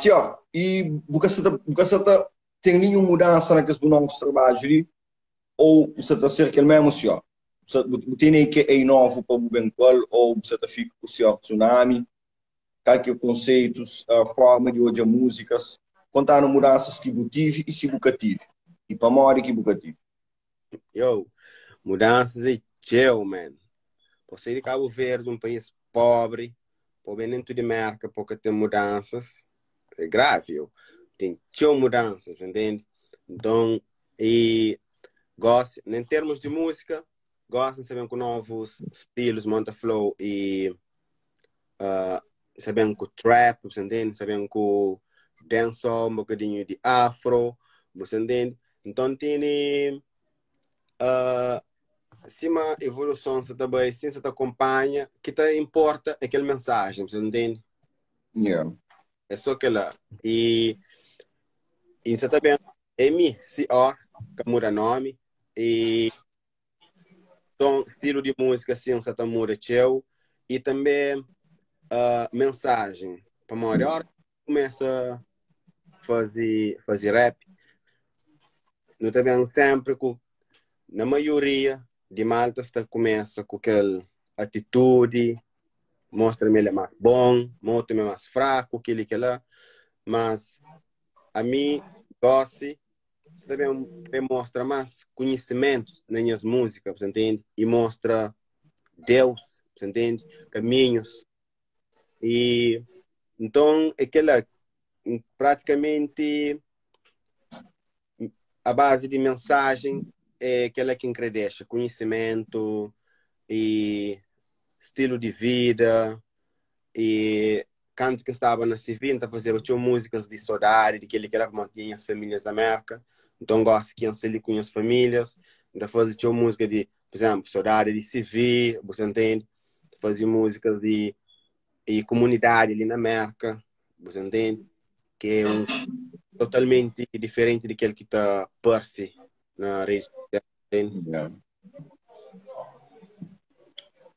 Senhor, e você tem nenhuma mudança naqueles novos trabalhos ali? Ou você está a ser aquele mesmo, senhor? Você tem que é novo para o bem qual, ou você está fica com o senhor Tsunami? Qual que é conceitos, a forma de hoje músicas? Contando mudanças que eu tive e se eu tive. E para morrer que eu tive. Yo, mudanças é teu, man. Por ser de Cabo Verde, um país pobre, pobre nem tudo de merca, porque tem mudanças, é grave, yo. Tem teu mudanças, entende? Então, e gosto, em termos de música, gosto de saber com novos estilos, monta flow e sabendo com trap, você entende? Sabendo com dancehall, um bocadinho de afro, você entende? Então, tem uh, cima evolução você também, sim, você te acompanha, que te importa é aquela mensagem, você entende? Yeah. É só aquela. E você também, MCO, que muda nome, e então, estilo de música, sim, você tá muda teu, e também mensagem. Para uma hora, começa a fazer rap, não também sempre, na maioria de malta, você começa com aquela atitude, mostra-me ele é mais bom, mostra-me mais fraco, aquele que lá. Mas a mim, gosto, também mostra mais conhecimento nas minhas músicas, você entende? E mostra Deus, você entende? Caminhos. E então, aquela, praticamente, a base de mensagem é aquela que engrandeça conhecimento e estilo de vida. E quando que estava na Civil, a fazer tinha músicas de saudade, de que ele queria manter as famílias da América. Então gosto que ele com as famílias. Então fazia tinha música de, por exemplo, saudade de Civil, você entende? Fazia músicas de comunidade ali na América, você entende? Que é totalmente diferente daquele que está Percy na rede. Entende? Yeah.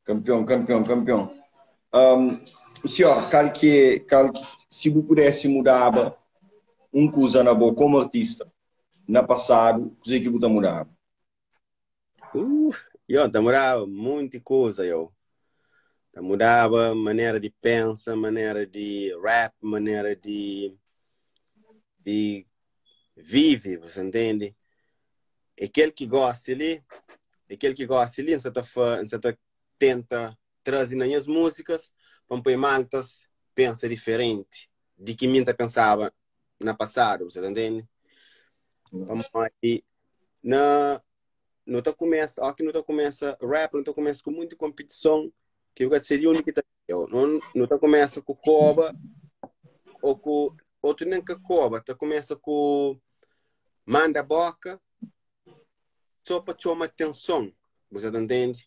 Campeão, campeão, campeão. Um, senhor, se eu pudesse mudar coisa na boa como artista, na passado, coisa que eu mudar? Uh, eu demorava muita coisa, eu. Mudava maneira de pensar, maneira de rap, maneira de viver, você entende? Aquele que gosta ali, você tá tenta trazer nas minhas músicas, para pôr maltas, pensa diferente de que minha pensava na passado, você entende? E na não tá começa, aqui não tá começa rap, não tá começa com muita competição, que eu seria o único que tá, eu não tá começa com coba ou com outro nem com coba, tá começa com manda boca só para chamar atenção, você entende?